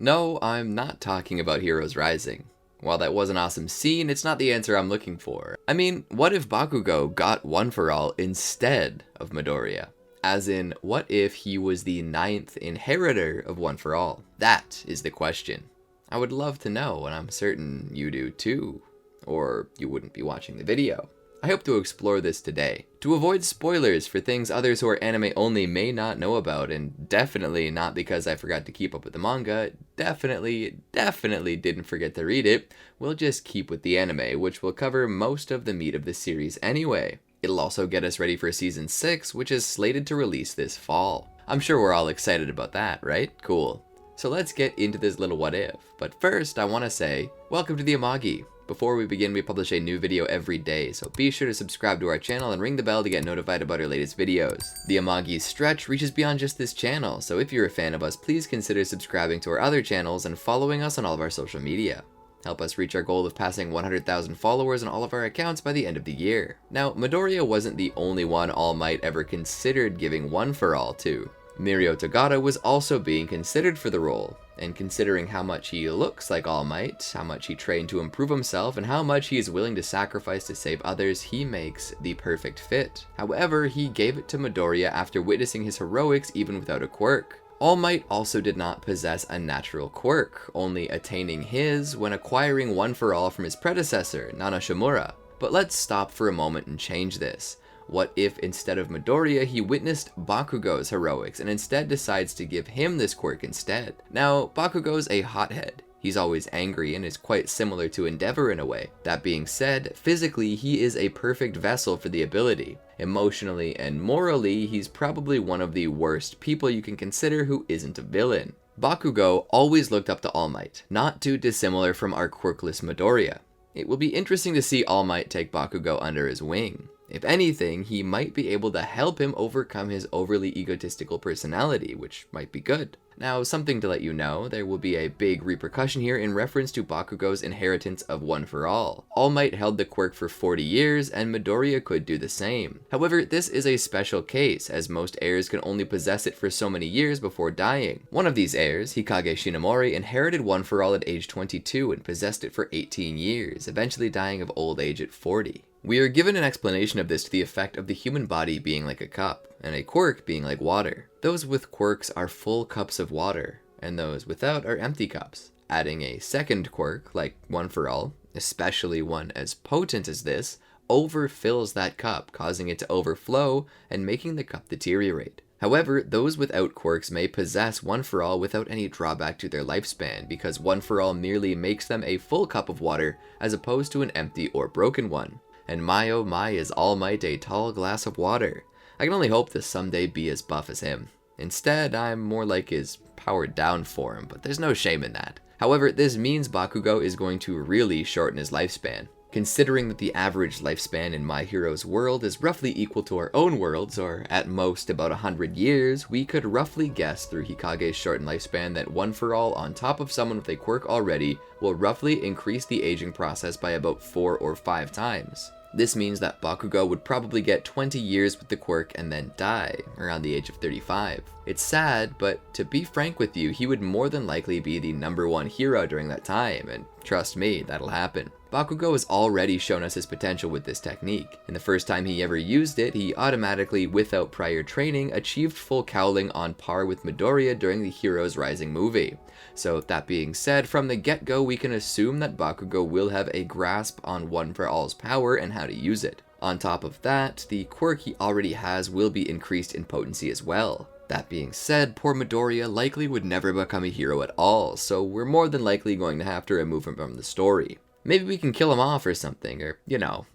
No, I'm not talking about Heroes Rising. While that was an awesome scene, it's not the answer I'm looking for. I mean, what if Bakugo got One For All instead of Midoriya? As in, what if he was the 9th inheritor of One For All? That is the question. I would love to know, and I'm certain you do too. Or you wouldn't be watching the video. I hope to explore this today, to avoid spoilers for things others who are anime only may not know about, and definitely not because I forgot to keep up with the manga, definitely didn't forget to read it. We'll just keep with the anime, which will cover most of the meat of the series anyway. It'll also get us ready for Season 6, which is slated to release this fall. I'm sure we're all excited about that, right? Cool. So let's get into this little what if. But first, I want to say, welcome to the Amagi. Before we begin, we publish a new video every day, so be sure to subscribe to our channel and ring the bell to get notified about our latest videos. The Amagi's stretch reaches beyond just this channel, so if you're a fan of us, please consider subscribing to our other channels and following us on all of our social media. Help us reach our goal of passing 100,000 followers on all of our accounts by the end of the year. Now, Midoriya wasn't the only one All Might ever considered giving One For All to. Mirio Tagata was also being considered for the role, and considering how much he looks like All Might, how much he trained to improve himself, and how much he is willing to sacrifice to save others, he makes the perfect fit. However, he gave it to Midoriya after witnessing his heroics even without a quirk. All Might also did not possess a natural quirk, only attaining his when acquiring One For All from his predecessor, Nana Shimura. But let's stop for a moment and change this. What if instead of Midoriya, he witnessed Bakugo's heroics and instead decides to give him this quirk instead? Now, Bakugo's a hothead. He's always angry and is quite similar to Endeavor in a way. That being said, physically he is a perfect vessel for the ability. Emotionally and morally, he's probably one of the worst people you can consider who isn't a villain. Bakugo always looked up to All Might, not too dissimilar from our quirkless Midoriya. It will be interesting to see All Might take Bakugo under his wing. If anything, he might be able to help him overcome his overly egotistical personality, which might be good. Now, something to let you know, there will be a big repercussion here in reference to Bakugo's inheritance of One For All. All Might held the quirk for 40 years, and Midoriya could do the same. However, this is a special case, as most heirs can only possess it for so many years before dying. One of these heirs, Hikage Shinomori, inherited One For All at age 22 and possessed it for 18 years, eventually dying of old age at 40. We are given an explanation of this to the effect of the human body being like a cup, and a quirk being like water. Those with quirks are full cups of water, and those without are empty cups. Adding a second quirk, like One For All, especially one as potent as this, overfills that cup, causing it to overflow and making the cup deteriorate. However, those without quirks may possess One For All without any drawback to their lifespan, because One For All merely makes them a full cup of water as opposed to an empty or broken one. And my oh my is All Might a tall glass of water. I can only hope to someday be as buff as him. Instead, I'm more like his powered down form, but there's no shame in that. However, this means Bakugo is going to really shorten his lifespan. Considering that the average lifespan in My Hero's world is roughly equal to our own worlds, or at most about 100 years, we could roughly guess through Hikage's shortened lifespan that One For All on top of someone with a quirk already will roughly increase the aging process by about 4 or 5 times. This means that Bakugo would probably get 20 years with the quirk and then die, around the age of 35. It's sad, but to be frank with you, he would more than likely be the #1 hero during that time, and trust me, that'll happen. Bakugo has already shown us his potential with this technique. And the first time he ever used it, he automatically, without prior training, achieved full cowling on par with Midoriya during the Heroes Rising movie. So that being said, from the get-go we can assume that Bakugo will have a grasp on One For All's power and how to use it. On top of that, the quirk he already has will be increased in potency as well. That being said, poor Midoriya likely would never become a hero at all, so we're more than likely going to have to remove him from the story. Maybe we can kill him off or something, or,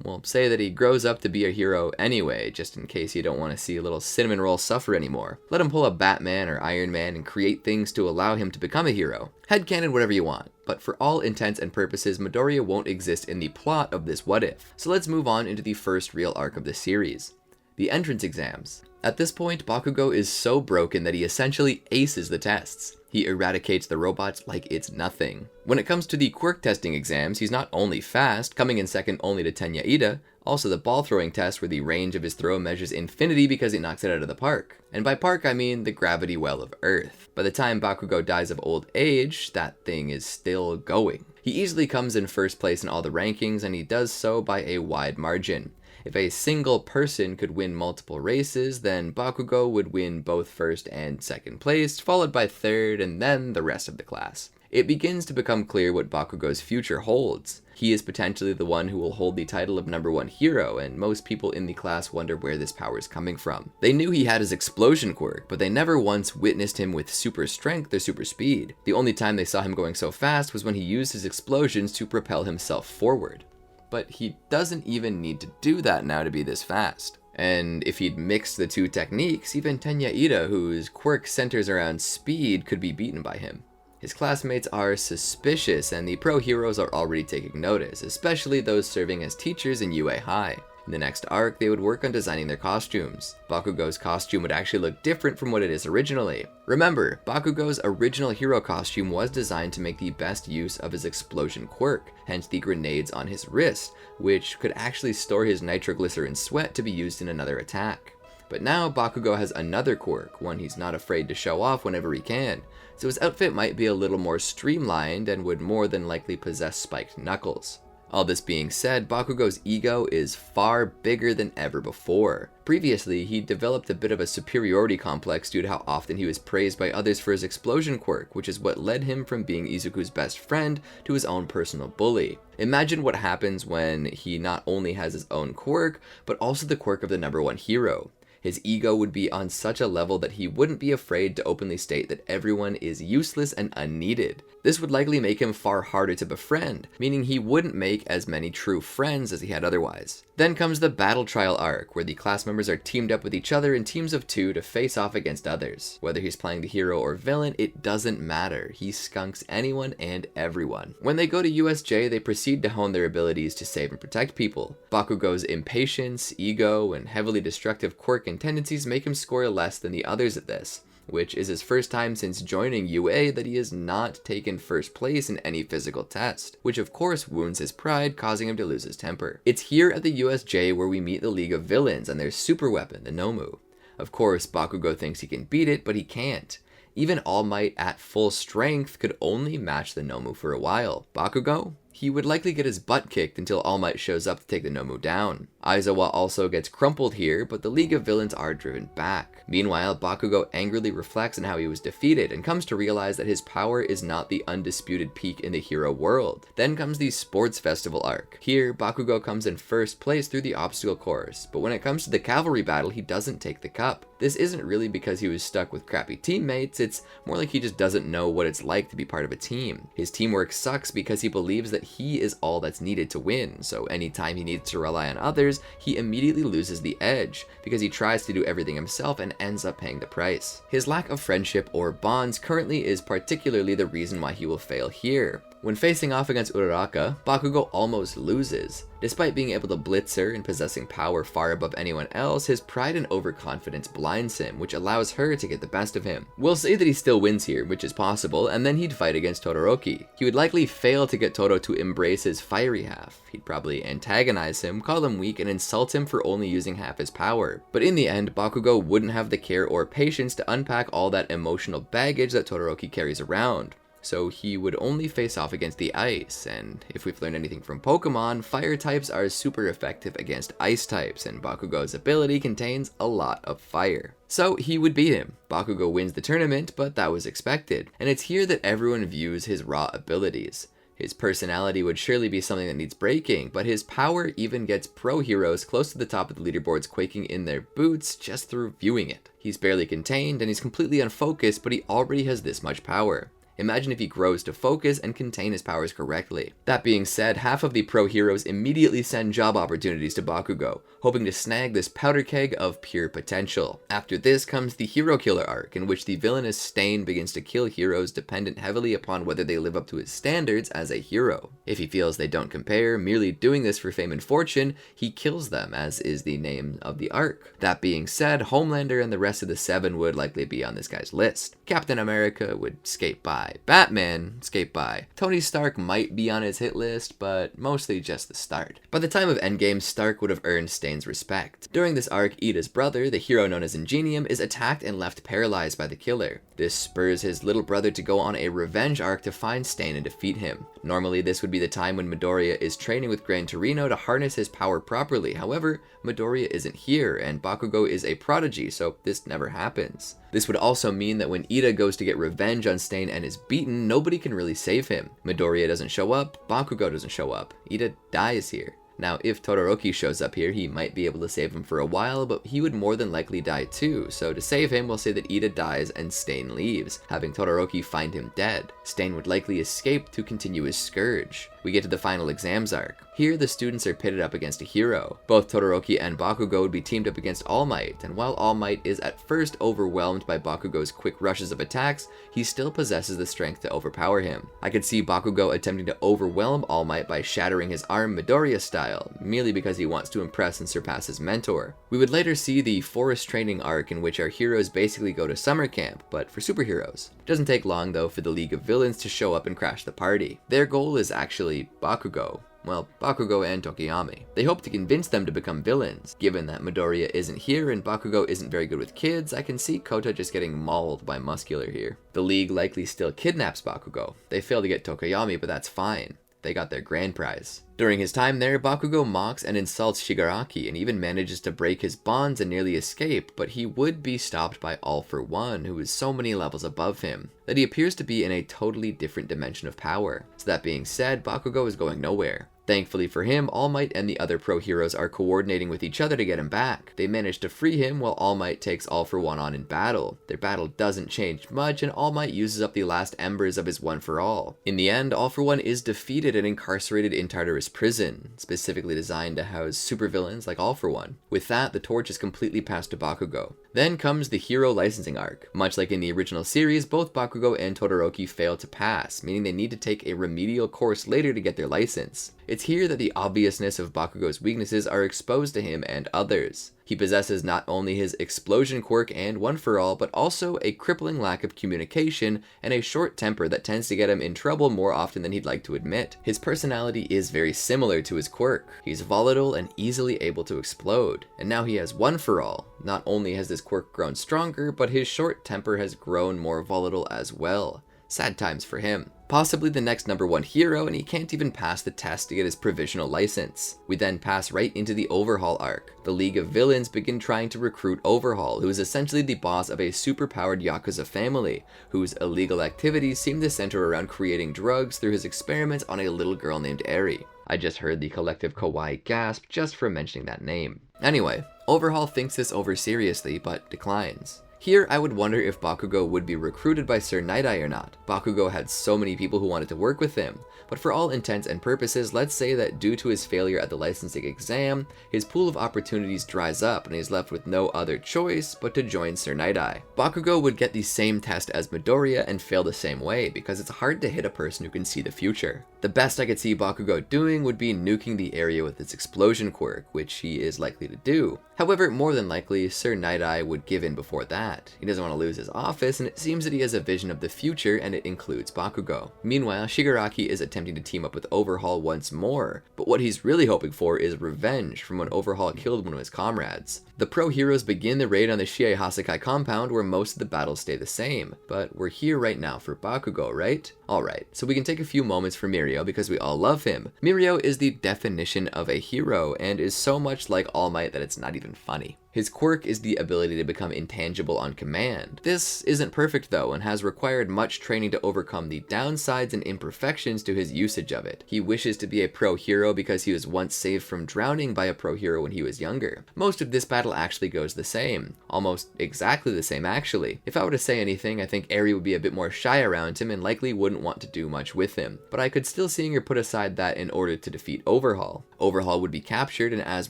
we'll say that he grows up to be a hero anyway, just in case you don't want to see a little cinnamon roll suffer anymore. Let him pull a Batman or Iron Man and create things to allow him to become a hero. Headcanon whatever you want, but for all intents and purposes, Midoriya won't exist in the plot of this What If. So let's move on into the first real arc of the series. The entrance exams. At this point, Bakugo is so broken that he essentially aces the tests. He eradicates the robots like it's nothing. When it comes to the quirk testing exams, he's not only fast, coming in second only to Tenya Ida, also the ball throwing test where the range of his throw measures infinity because he knocks it out of the park. And by park I mean the gravity well of Earth. By the time Bakugo dies of old age, that thing is still going. He easily comes in first place in all the rankings, and he does so by a wide margin. If a single person could win multiple races, then Bakugo would win both first and second place, followed by third and then the rest of the class. It begins to become clear what Bakugo's future holds. He is potentially the one who will hold the title of #1 hero, and most people in the class wonder where this power is coming from. They knew he had his explosion quirk, but they never once witnessed him with super strength or super speed. The only time they saw him going so fast was when he used his explosions to propel himself forward. But he doesn't even need to do that now to be this fast. And if he'd mixed the two techniques, even Tenya Ida, whose quirk centers around speed, could be beaten by him. His classmates are suspicious, and the pro heroes are already taking notice, especially those serving as teachers in UA High. In the next arc, they would work on designing their costumes. Bakugo's costume would actually look different from what it is originally. Remember, Bakugo's original hero costume was designed to make the best use of his explosion quirk, hence the grenades on his wrist, which could actually store his nitroglycerin sweat to be used in another attack. But now Bakugo has another quirk, one he's not afraid to show off whenever he can, so his outfit might be a little more streamlined and would more than likely possess spiked knuckles. All this being said, Bakugo's ego is far bigger than ever before. Previously, he developed a bit of a superiority complex due to how often he was praised by others for his explosion quirk, which is what led him from being Izuku's best friend to his own personal bully. Imagine what happens when he not only has his own quirk, but also the quirk of the #1 hero. His ego would be on such a level that he wouldn't be afraid to openly state that everyone is useless and unneeded. This would likely make him far harder to befriend, meaning he wouldn't make as many true friends as he had otherwise. Then comes the battle trial arc, where the class members are teamed up with each other in teams of 2 to face off against others. Whether he's playing the hero or villain, it doesn't matter. He skunks anyone and everyone. When they go to USJ, they proceed to hone their abilities to save and protect people. Bakugo's impatience, ego, and heavily destructive quirk and tendencies make him score less than the others at this, which is his first time since joining UA that he has not taken first place in any physical test, which of course wounds his pride, causing him to lose his temper. It's here at the USJ where we meet the League of Villains and their super weapon, the Nomu. Of course, Bakugo thinks he can beat it, but he can't. Even All Might at full strength could only match the Nomu for a while. Bakugo? He would likely get his butt kicked until All Might shows up to take the Nomu down. Aizawa also gets crumpled here, but the League of Villains are driven back. Meanwhile, Bakugo angrily reflects on how he was defeated and comes to realize that his power is not the undisputed peak in the hero world. Then comes the Sports Festival arc. Here, Bakugo comes in first place through the obstacle course, but when it comes to the cavalry battle, he doesn't take the cup. This isn't really because he was stuck with crappy teammates, it's more like he just doesn't know what it's like to be part of a team. His teamwork sucks because he believes that he is all that's needed to win, so anytime he needs to rely on others, he immediately loses the edge, because he tries to do everything himself and ends up paying the price. His lack of friendship or bonds currently is particularly the reason why he will fail here. When facing off against Uraraka, Bakugo almost loses. Despite being able to blitz her and possessing power far above anyone else, his pride and overconfidence blinds him, which allows her to get the best of him. We'll say that he still wins here, which is possible, and then he'd fight against Todoroki. He would likely fail to get Todo to embrace his fiery half. He'd probably antagonize him, call him weak, and insult him for only using half his power. But in the end, Bakugo wouldn't have the care or patience to unpack all that emotional baggage that Todoroki carries around. So he would only face off against the ice, and if we've learned anything from Pokemon, fire types are super effective against ice types, and Bakugo's ability contains a lot of fire. So he would beat him. Bakugo wins the tournament, but that was expected, and it's here that everyone views his raw abilities. His personality would surely be something that needs breaking, but his power even gets pro heroes close to the top of the leaderboards quaking in their boots just through viewing it. He's barely contained, and he's completely unfocused, but he already has this much power. Imagine if he grows to focus and contain his powers correctly. That being said, half of the pro heroes immediately send job opportunities to Bakugo, hoping to snag this powder keg of pure potential. After this comes the hero killer arc, in which the villainous Stain begins to kill heroes dependent heavily upon whether they live up to his standards as a hero. If he feels they don't compare, merely doing this for fame and fortune, he kills them, as is the name of the arc. That being said, Homelander and the rest of the Seven would likely be on this guy's list. Captain America would skate by. Batman, skate by. Tony Stark might be on his hit list, but mostly just the start. By the time of Endgame, Stark would have earned Stain's respect. During this arc, Ida's brother, the hero known as Ingenium, is attacked and left paralyzed by the killer. This spurs his little brother to go on a revenge arc to find Stain and defeat him. Normally, this would be the time when Midoriya is training with Gran Torino to harness his power properly. However, Midoriya isn't here, and Bakugo is a prodigy, so this never happens. This would also mean that when Ida goes to get revenge on Stain and is beaten, nobody can really save him. Midoriya doesn't show up, Bakugo doesn't show up. Ida dies here. Now, if Todoroki shows up here, he might be able to save him for a while, but he would more than likely die too, so to save him, we'll say that Ida dies and Stain leaves, having Todoroki find him dead. Stain would likely escape to continue his scourge. We get to the final exams arc. Here, the students are pitted up against a hero. Both Todoroki and Bakugo would be teamed up against All Might, and while All Might is at first overwhelmed by Bakugo's quick rushes of attacks, he still possesses the strength to overpower him. I could see Bakugo attempting to overwhelm All Might by shattering his arm Midoriya style, merely because he wants to impress and surpass his mentor. We would later see the forest training arc in which our heroes basically go to summer camp, but for superheroes. It doesn't take long though for the League of Villains to show up and crash the party. Their goal is actually Bakugo. Well, Bakugo and Tokiyami. They hope to convince them to become villains. Given that Midoriya isn't here and Bakugo isn't very good with kids, I can see Kota just getting mauled by Muscular here. The League likely still kidnaps Bakugo. They fail to get Tokiyami, but that's fine. They got their grand prize. During his time there, Bakugo mocks and insults Shigaraki and even manages to break his bonds and nearly escape, but he would be stopped by All For One, who is so many levels above him, that he appears to be in a totally different dimension of power. So that being said, Bakugo is going nowhere. Thankfully for him, All Might and the other pro heroes are coordinating with each other to get him back. They manage to free him while All Might takes All For One on in battle. Their battle doesn't change much, and All Might uses up the last embers of his One For All. In the end, All For One is defeated and incarcerated in Tartarus prison, specifically designed to house supervillains like All For One. With that, the torch is completely passed to Bakugo. Then comes the hero licensing arc. Much like in the original series, both Bakugo and Todoroki fail to pass, meaning they need to take a remedial course later to get their license. It's here that the obviousness of Bakugo's weaknesses are exposed to him and others. He possesses not only his explosion quirk and One For All, but also a crippling lack of communication and a short temper that tends to get him in trouble more often than he'd like to admit. His personality is very similar to his quirk. He's volatile and easily able to explode. And now he has One For All. Not only has this quirk grown stronger, but his short temper has grown more volatile as well. Sad times for him. Possibly the next #1 hero, and he can't even pass the test to get his provisional license. We then pass right into the Overhaul arc. The League of Villains begin trying to recruit Overhaul, who is essentially the boss of a superpowered Yakuza family, whose illegal activities seem to center around creating drugs through his experiments on a little girl named Eri. I just heard the collective kawaii gasp just from mentioning that name. Anyway, Overhaul thinks this over seriously, but declines. Here, I would wonder if Bakugo would be recruited by Sir Night-Eye or not. Bakugo had so many people who wanted to work with him, but for all intents and purposes, let's say that due to his failure at the licensing exam, his pool of opportunities dries up and he's left with no other choice but to join Sir Night-Eye. Bakugo would get the same test as Midoriya and fail the same way, because it's hard to hit a person who can see the future. The best I could see Bakugo doing would be nuking the area with its explosion quirk, which he is likely to do. However, more than likely, Sir Night-Eye would give in before that. He doesn't want to lose his office, and it seems that he has a vision of the future, and it includes Bakugo. Meanwhile, Shigaraki is attempting to team up with Overhaul once more, but what he's really hoping for is revenge from when Overhaul killed one of his comrades. The pro heroes begin the raid on the Shiei Hasakai compound, where most of the battles stay the same, but we're here right now for Bakugo, right? Alright, so we can take a few moments for Mirio because we all love him. Mirio is the definition of a hero, and is so much like All Might that it's not even funny. His quirk is the ability to become intangible on command. This isn't perfect though, and has required much training to overcome the downsides and imperfections to his usage of it. He wishes to be a pro hero because he was once saved from drowning by a pro hero when he was younger. Most of this battle actually goes the same. Almost exactly the same actually. If I were to say anything, I think Eri would be a bit more shy around him and likely wouldn't want to do much with him. But I could still see her put aside that in order to defeat Overhaul. Overhaul would be captured, and as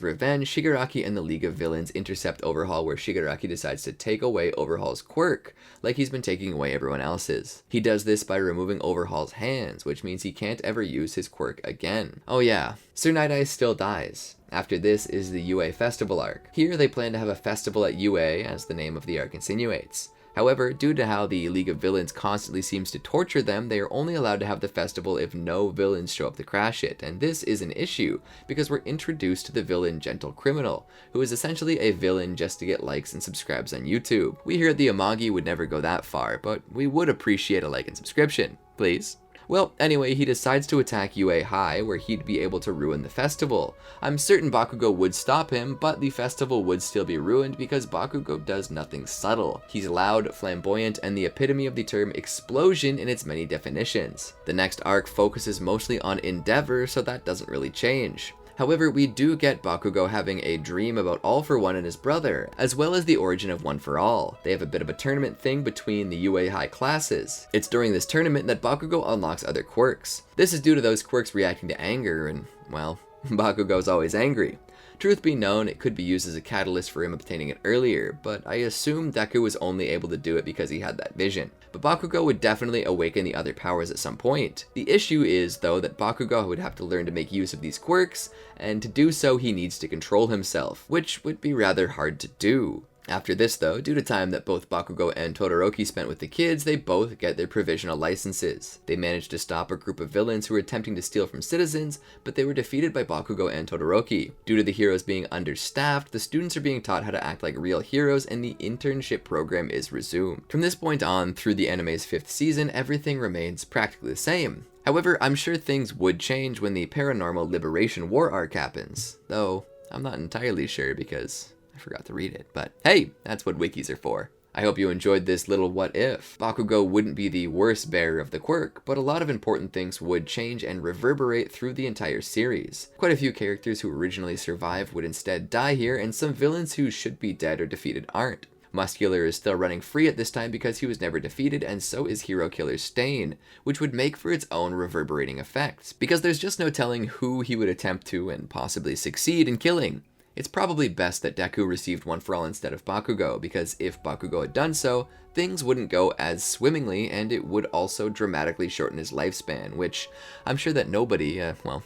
revenge, Shigaraki and the League of Villains intercept Overhaul, where Shigaraki decides to take away Overhaul's quirk, like he's been taking away everyone else's. He does this by removing Overhaul's hands, which means he can't ever use his quirk again. Oh yeah, Sir Night Eyes still dies. After this is the UA Festival arc. Here they plan to have a festival at UA, as the name of the arc insinuates. However, due to how the League of Villains constantly seems to torture them, they are only allowed to have the festival if no villains show up to crash it, and this is an issue, because we're introduced to the villain Gentle Criminal, who is essentially a villain just to get likes and subscribes on YouTube. We here at the Amagi would never go that far, but we would appreciate a like and subscription, please. Well, anyway, he decides to attack UA High, where he'd be able to ruin the festival. I'm certain Bakugo would stop him, but the festival would still be ruined because Bakugo does nothing subtle. He's loud, flamboyant, and the epitome of the term explosion in its many definitions. The next arc focuses mostly on Endeavor, so that doesn't really change. However, we do get Bakugo having a dream about All for One and his brother, as well as the origin of One for All. They have a bit of a tournament thing between the UA High classes. It's during this tournament that Bakugo unlocks other quirks. This is due to those quirks reacting to anger, and, well, Bakugo's always angry. Truth be known, it could be used as a catalyst for him obtaining it earlier, but I assume Deku was only able to do it because he had that vision. But Bakugo would definitely awaken the other powers at some point. The issue is, though, that Bakugo would have to learn to make use of these quirks, and to do so he needs to control himself, which would be rather hard to do. After this though, due to time that both Bakugo and Todoroki spent with the kids, they both get their provisional licenses. They managed to stop a group of villains who were attempting to steal from citizens, but they were defeated by Bakugo and Todoroki. Due to the heroes being understaffed, the students are being taught how to act like real heroes, and the internship program is resumed. From this point on, through the anime's 5th season, everything remains practically the same. However, I'm sure things would change when the Paranormal Liberation War arc happens, though I'm not entirely sure because I forgot to read it, but hey, that's what wikis are for. I hope you enjoyed this little what if. Bakugo wouldn't be the worst bearer of the quirk, but a lot of important things would change and reverberate through the entire series. Quite a few characters who originally survived would instead die here, and some villains who should be dead or defeated aren't. Muscular is still running free at this time because he was never defeated, and so is Hero Killer's Stain, which would make for its own reverberating effects, because there's just no telling who he would attempt to and possibly succeed in killing. It's probably best that Deku received One for All instead of Bakugo, because if Bakugo had done so, things wouldn't go as swimmingly, and it would also dramatically shorten his lifespan, which I'm sure that nobody, well,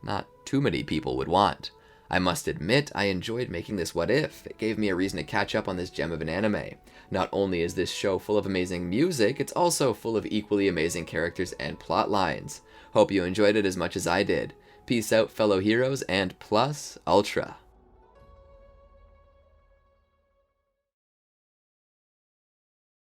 not too many people would want. I must admit, I enjoyed making this what if. It gave me a reason to catch up on this gem of an anime. Not only is this show full of amazing music, it's also full of equally amazing characters and plot lines. Hope you enjoyed it as much as I did. Peace out, fellow heroes, and plus ultra.